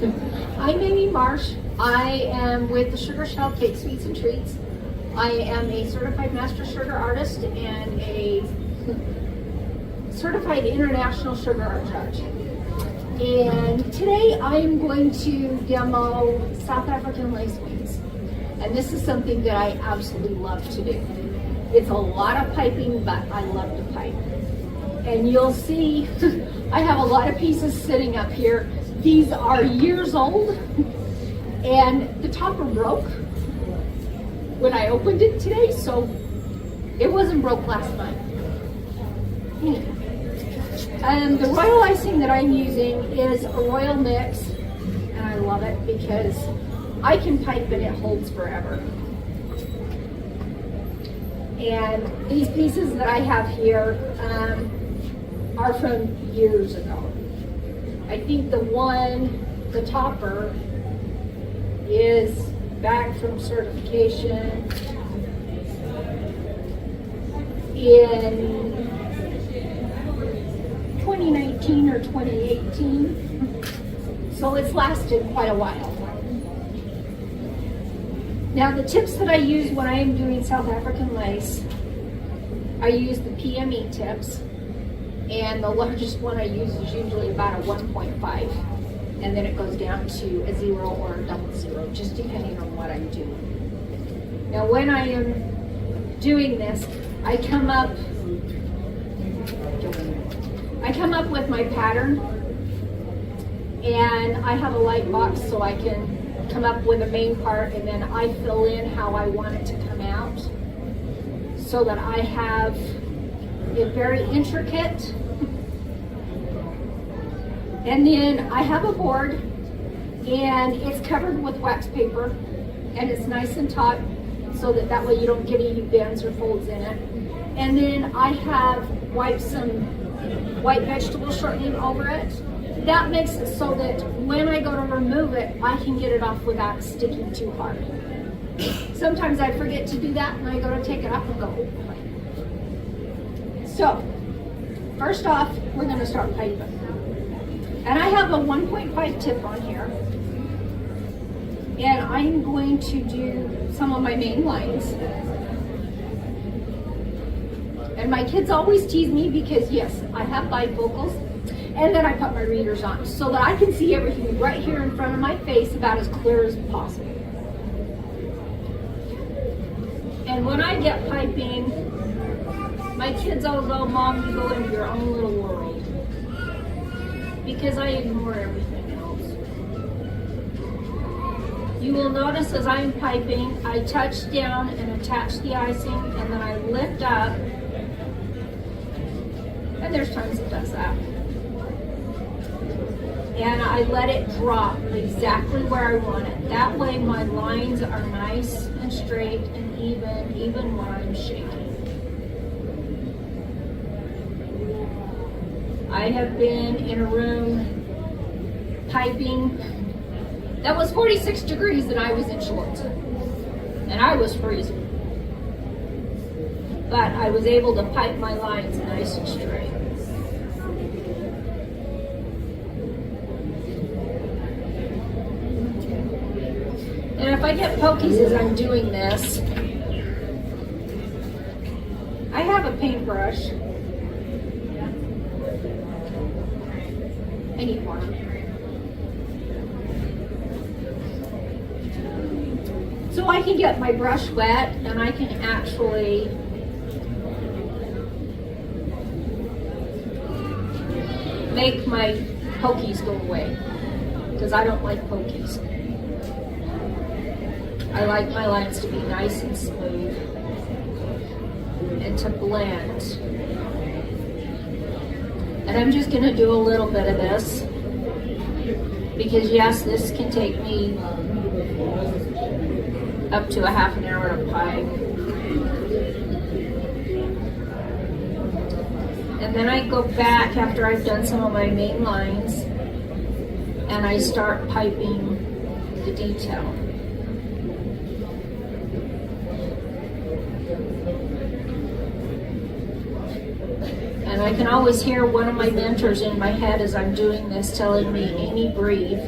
I'm Amy Marsh. I am with the Sugar Shell Cake Sweets and Treats. I am a certified master sugar artist and a certified international sugar art judge. And today I'm going to demo South African lace wings. And this is something that I absolutely love to do. It's a lot of piping, but I love to pipe. And you'll see I have a lot of pieces sitting up here. These are years old, and the topper broke when I opened it today, so it wasn't broke last night. And the royal icing that I'm using is a royal mix, and I love it because I can pipe and it holds forever. And these pieces that I have here are from years ago. I think the topper is back from certification in 2019 or 2018. So it's lasted quite a while. Now the tips that I use when I am doing South African lace, I use the PME tips. And the largest one I use is usually about a 1.5. And then it goes down to a 0 or a double 0, just depending on what I'm doing. Now when I am doing this, I come up with my pattern, and I have a light box so I can come up with the main part, and then I fill in how I want it to come out so that I have it very intricate. And then I have a board, and it's covered with wax paper, and it's nice and taut so that way you don't get any bends or folds in it. And then I have wiped some white vegetable shortening over it. That makes it so that when I go to remove it, I can get it off without sticking too hard. Sometimes I forget to do that, and I go to take it off and go, so, first off, we're going to start piping. And I have a 1.5 tip on here. And I'm going to do some of my main lines. And my kids always tease me because, yes, I have bifocals. And then I put my readers on so that I can see everything right here in front of my face about as clear as possible. And when I get piping, my kids all go, Mom, you go into your own little world. Because I ignore everything else. You will notice as I'm piping, I touch down and attach the icing, and then I lift up. And there's times it does that. And I let it drop exactly where I want it. That way my lines are nice and straight and even when I'm shaking. I have been in a room piping that was 46 degrees and I was in shorts. And I was freezing. But I was able to pipe my lines nice and straight. And if I get pokies as I'm doing this, I have a paintbrush. I need more. So I can get my brush wet and I can actually make my pokies go away because I don't like pokies. I like my lines to be nice and smooth and to blend. And I'm just going to do a little bit of this because yes, this can take me up to a half an hour to pipe. And then I go back after I've done some of my main lines and I start piping the detail. And I can always hear one of my mentors in my head as I'm doing this telling me, Amy, breathe.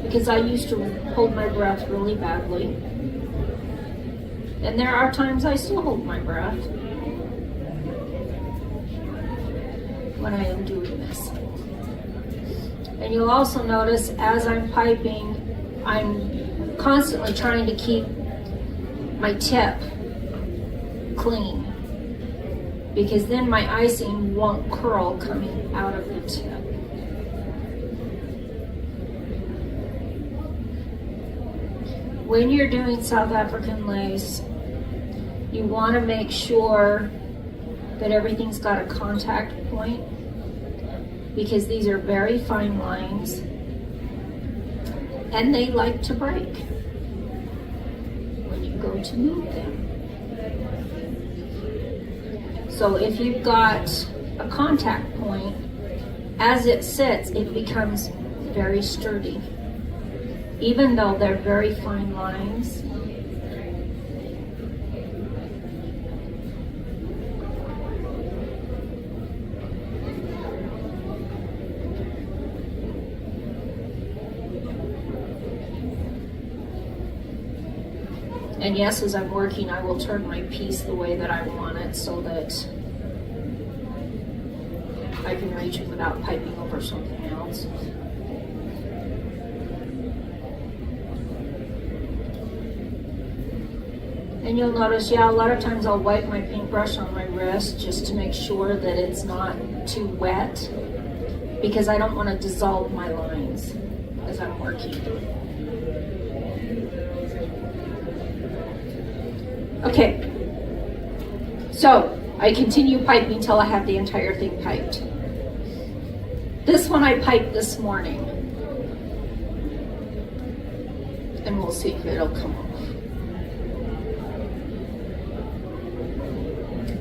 because I used to hold my breath really badly. And there are times I still hold my breath when I am doing this. And you'll also notice as I'm piping, I'm constantly trying to keep my tip clean, because then my icing won't curl coming out of the tip. When you're doing South African lace, you want to make sure that everything's got a contact point, because these are very fine lines and they like to break when you go to move them. So if you've got a contact point, as it sits, it becomes very sturdy. Even though they're very fine lines, and yes, as I'm working, I will turn my piece the way that I want it so that I can reach it without piping over something else. And you'll notice, a lot of times I'll wipe my paintbrush on my wrist just to make sure that it's not too wet, because I don't want to dissolve my lines as I'm working. Okay, so I continue piping till I have the entire thing piped. This one I piped this morning, and we'll see if it'll come off.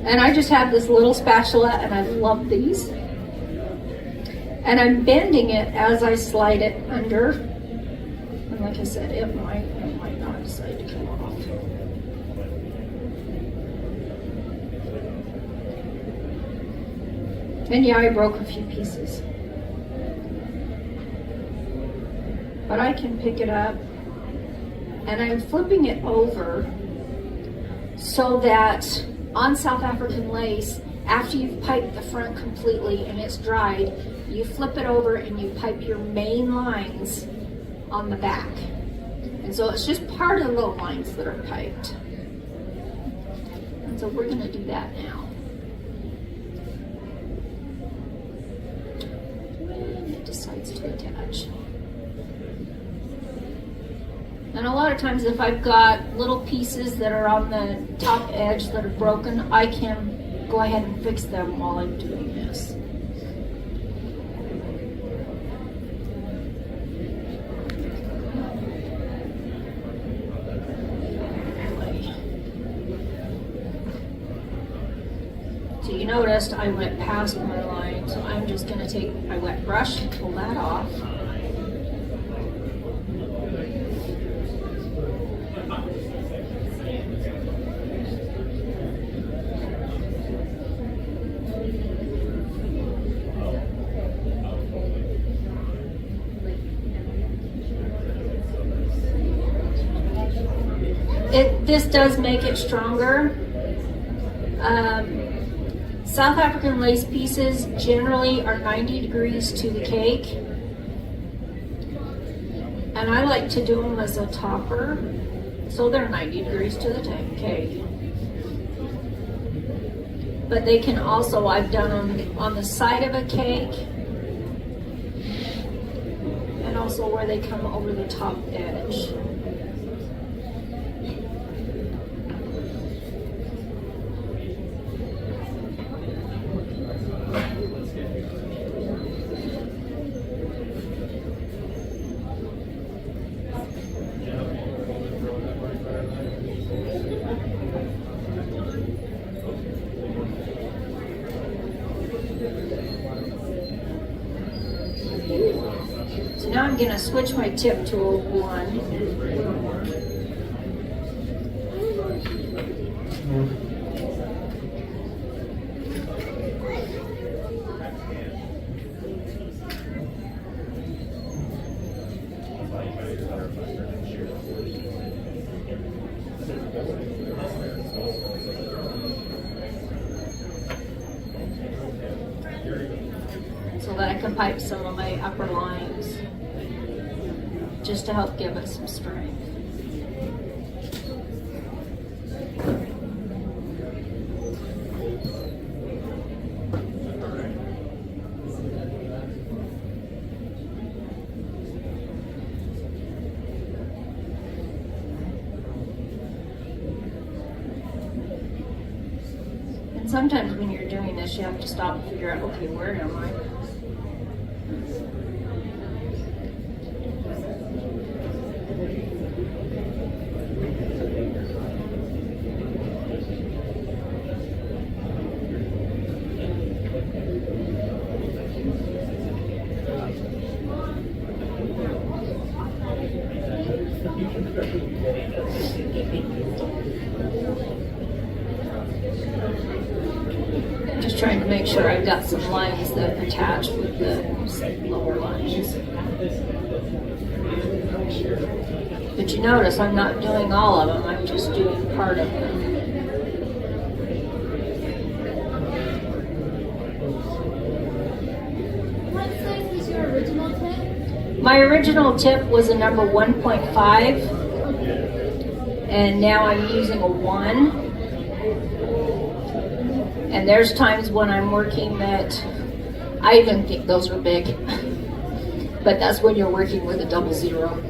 And I just have this little spatula, and I love these. And I'm bending it as I slide it under. And like I said, it might not decide to come off. And yeah, I broke a few pieces. But I can pick it up, and I'm flipping it over so that on South African lace, after you've piped the front completely and it's dried, you flip it over and you pipe your main lines on the back. And so it's just part of the lines that are piped. And so we're going to do that now. When it decides to attach. And a lot of times if I've got little pieces that are on the top edge that are broken, I can go ahead and fix them while I'm doing this. So you noticed I went past my line, so I'm just going to take my wet brush and pull that off. This does make it stronger. South African lace pieces generally are 90 degrees to the cake. And I like to do them as a topper, so they're 90 degrees to the cake. But they can also, I've done them on the side of a cake, and also where they come over the top edge. So now I'm going to switch my tip to a 1. So that I can pipe some of my upper lines just to help give it some strength. And sometimes when you're doing this, you have to stop and figure out, okay, where am I? Just trying to make sure I've got some lines that attach with the lower lines. But you notice I'm not doing all of them, I'm just doing part of them. What size was your original tip? My original tip was a number 1.5, and now I'm using a 1. And there's times when I'm working that I even think those are big, but that's when you're working with a 00.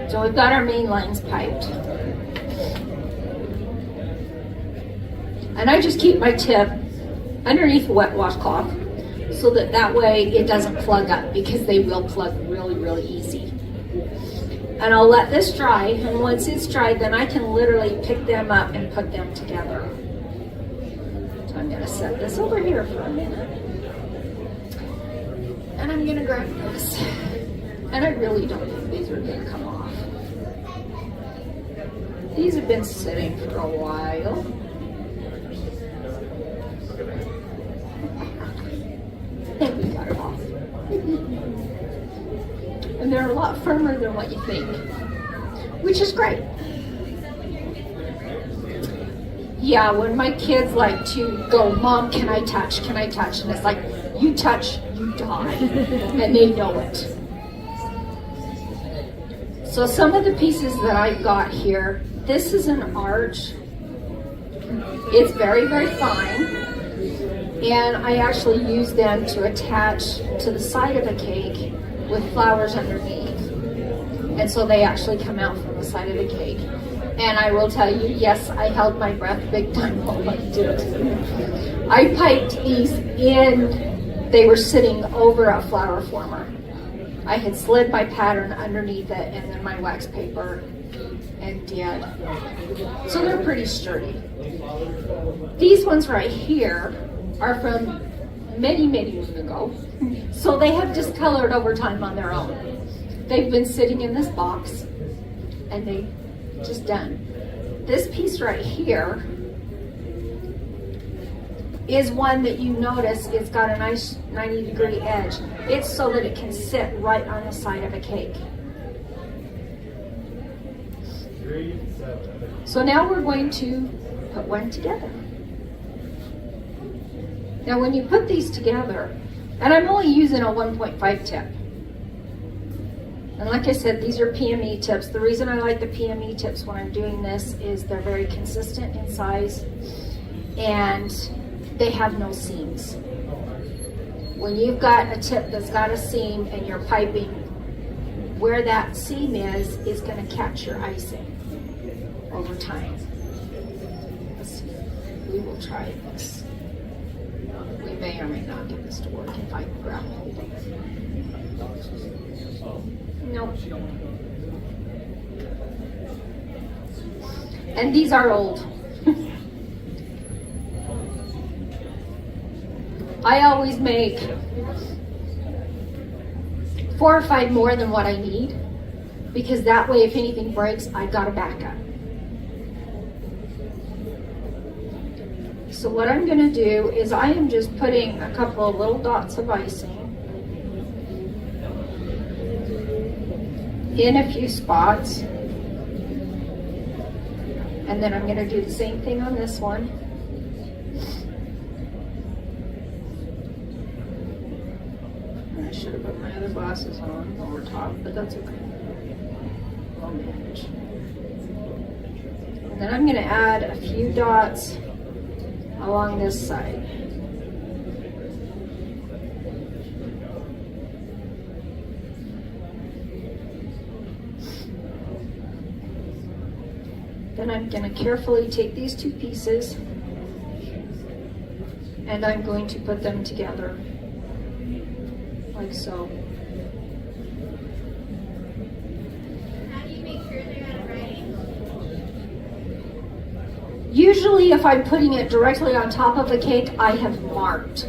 So we've got our main lines piped. And I just keep my tip underneath a wet washcloth so that way it doesn't plug up, because they will plug really, really easy. And I'll let this dry, and once it's dried, then I can literally pick them up and put them together. So I'm gonna set this over here for a minute. And I'm gonna grab this. And I really don't think these are gonna come off. These have been sitting for a while. And we got it off. And they're a lot firmer than what you think, which is great. Yeah, when my kids like to go, Mom, can I touch? Can I touch? And it's like, you touch, you die. And they know it. So some of the pieces that I've got here, this is an arch. It's very, very fine. And I actually use them to attach to the side of a cake with flowers underneath. And so they actually come out from the side of the cake. And I will tell you, yes, I held my breath big time while I did it. I piped these in, they were sitting over a flower former. I had slid my pattern underneath it and then my wax paper and did. So they're pretty sturdy. These ones right here are from many, many years ago. So they have discolored over time on their own. They've been sitting in this box and they just done. This piece right here is one that you notice it's got a nice 90-degree edge. It's so that it can sit right on the side of a cake. So now we're going to put one together. Now when you put these together, and I'm only using a 1.5 tip. And like I said, these are PME tips. The reason I like the PME tips when I'm doing this is they're very consistent in size and they have no seams. When you've got a tip that's got a seam and you're piping, where that seam is going to catch your icing over time. Let's see. We will try this. We may or may not get this to work if I can grab hold of it. Nope. And these are old. I always make 4 or 5 more than what I need. because that way if anything breaks, I've got a backup. So what I'm gonna do is I am just putting a couple of little dots of icing in a few spots. And then I'm gonna do the same thing on this one. And I should have put my other glasses on over top, but that's okay. I'll manage. And then I'm gonna add a few dots along this side. Then I'm going to carefully take these two pieces and I'm going to put them together like so. How do you make sure they're at a right angle? Usually if I'm putting it directly on top of the cake, I have marked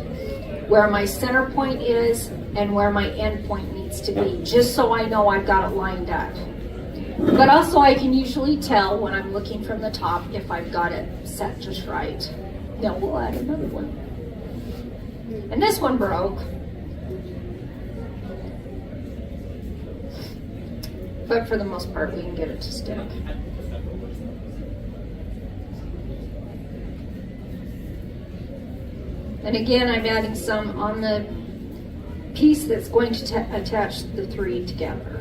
where my center point is and where my end point needs to be, just so I know I've got it lined up. But also I can usually tell when I'm looking from the top if I've got it set just right. Now we'll add another one. And this one broke. But for the most part, we can get it to stick. And again, I'm adding some on the piece that's going to attach the three together.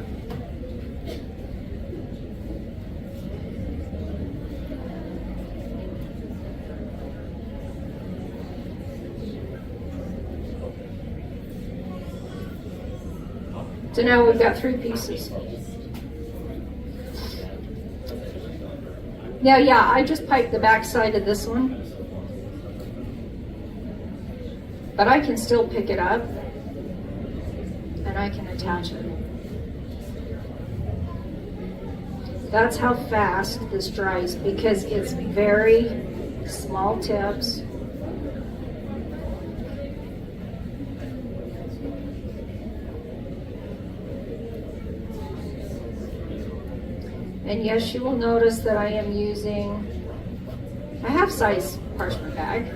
So now we've got three pieces. Now, yeah, I just piped the back side of this one. But I can still pick it up and I can attach it. That's how fast this dries because it's very small tips. And yes, you will notice that I am using a half-size parchment bag.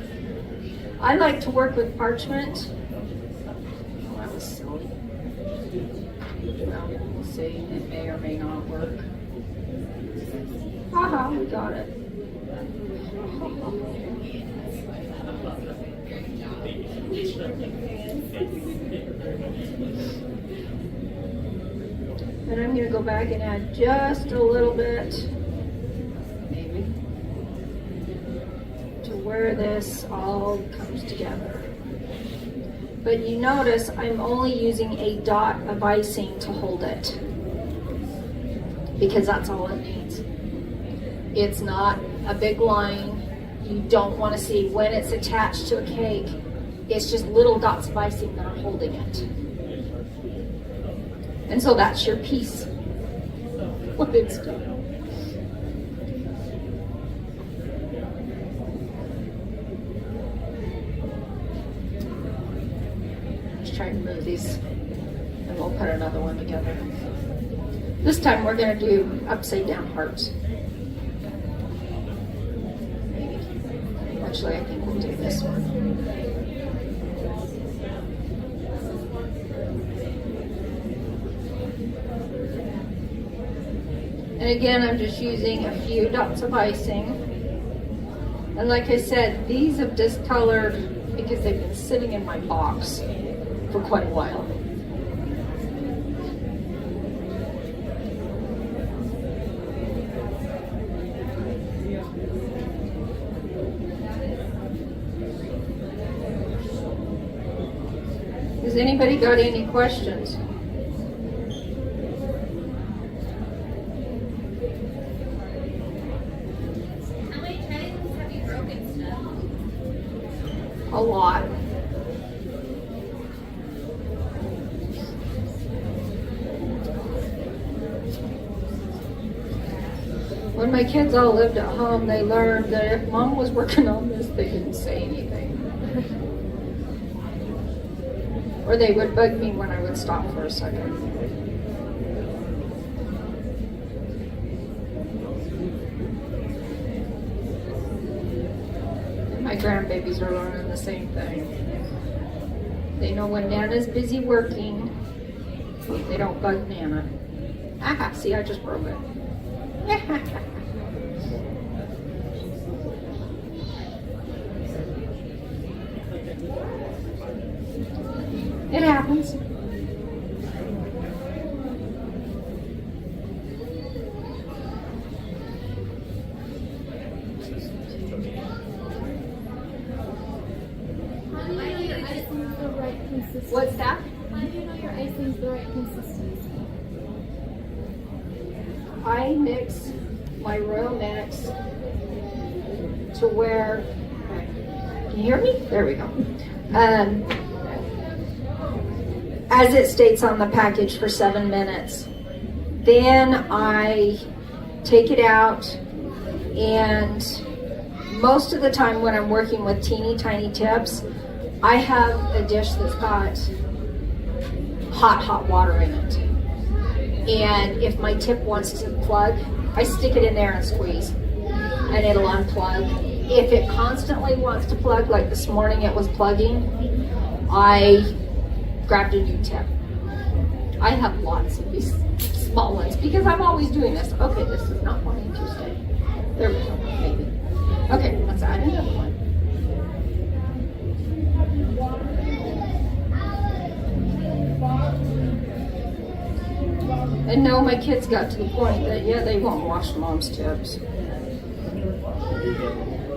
I like to work with parchment. Oh, that was silly. Well, we'll see. It may or may not work. Haha, we got it. And I'm going to go back and add just a little bit, maybe, to where this all comes together. But you notice I'm only using a dot of icing to hold it, because that's all it needs. It's not a big line. You don't want to see when it's attached to a cake. It's just little dots of icing that are holding it. And so that's your piece when it's done. Let's try and move these and we'll put another one together. This time we're going to do upside down hearts. Maybe. Actually, I think we'll do this one. And again, I'm just using a few dots of icing. And like I said, these have discolored because they've been sitting in my box for quite a while. Has anybody got any questions? A lot. When my kids all lived at home, they learned that if mom was working on this, they didn't say anything. Or they would bug me when I would stop for a second. My grandbabies are learning the same thing. They know when Nana's busy working, they don't bug Nana. Aha, see, I just broke it. It happens. How do you know your icing's the right consistency? What's that? How do you know your icing's the right consistency? I mix my royal mix to where, can you hear me? There we go. As it states on the package, for 7 minutes. Then I take it out, and most of the time when I'm working with teeny tiny tips, I have a dish that's got hot water in it. And if my tip wants to plug, I stick it in there and squeeze, and it'll unplug. If it constantly wants to plug, like this morning it was plugging, I grabbed a new tip. I have lots of these small ones because I'm always doing this. Okay, this is not wanting to stay. There we go, maybe. Okay, let's add another one. And no, my kids got to the point that, yeah, they won't wash mom's tips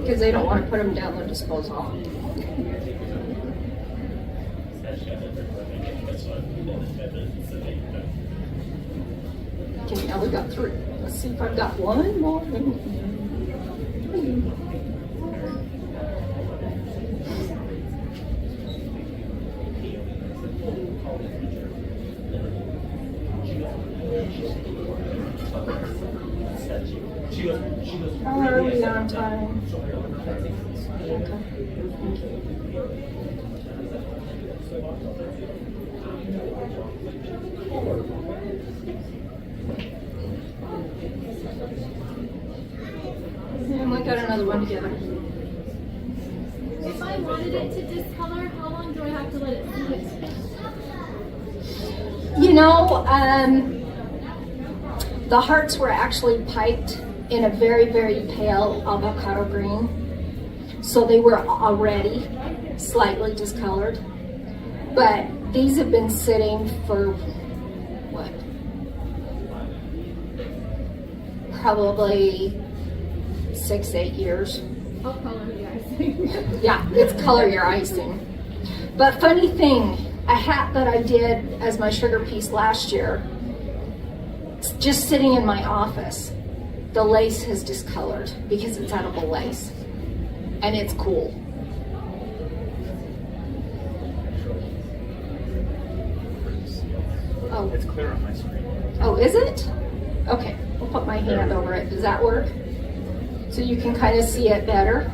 because they don't want to put them down the disposal. Okay, now we got 3. Let's see if I've got one more. How are we on time? Okay. And we got another one together. If I wanted it to discolor, how long do I have to let it sit? You know, the hearts were actually piped in a very, very pale avocado green. So they were already slightly discolored. But these have been sitting for, what? Probably 6-8 years. I'll color the icing. Yeah, it's color your icing. But funny thing, a hat that I did as my sugar piece last year, just sitting in my office, the lace has discolored because it's edible lace. And it's cool. Oh, It's clear on my screen. oh, is it? Okay, we'll put my hand over it. Does that work? So you can kind of see it better.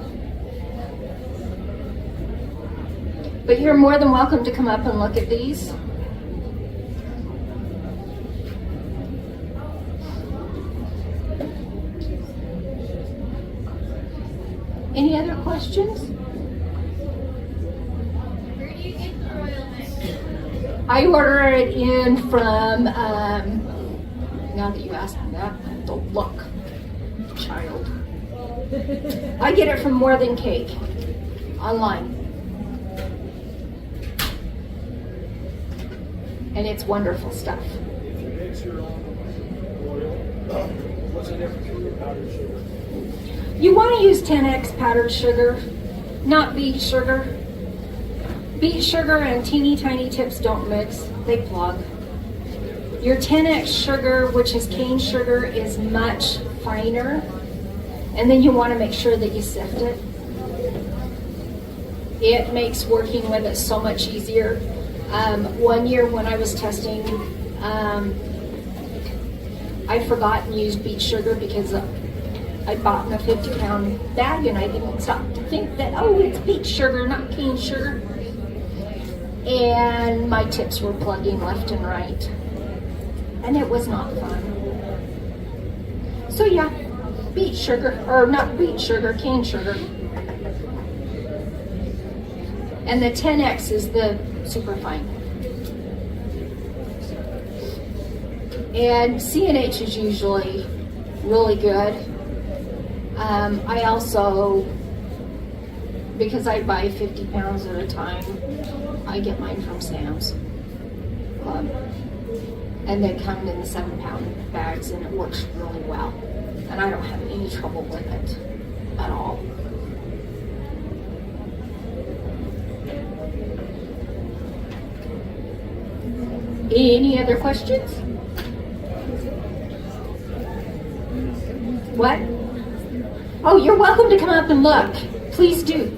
But you're more than welcome to come up and look at these. Any other questions? Where do you get the royal mix? I order it in from, now that you asked me that, don't look, child. I get it from More Than Cake, online. And it's wonderful stuff. Mix your own oil. What's the difference with your powdered sugar? You want to use 10x powdered sugar, not beet sugar. Beet sugar and teeny tiny tips don't mix, they plug. Your 10x sugar, which is cane sugar, is much finer. And then you want to make sure that you sift it. It makes working with it so much easier. One year when I was testing, I'd forgotten to use beet sugar because I bought in a 50-pound bag and I didn't stop to think that, oh, it's beet sugar, not cane sugar. And my tips were plugging left and right. And it was not fun. So yeah, beet sugar, or not beet sugar, cane sugar. And the 10X is the super fine. And C&H is usually really good. I also, because I buy 50 pounds at a time, I get mine from Sam's Club. And they come in the 7-pound bags, and it works really well. And I don't have any trouble with it at all. Any other questions? What? Oh, you're welcome to come up and look. Please do.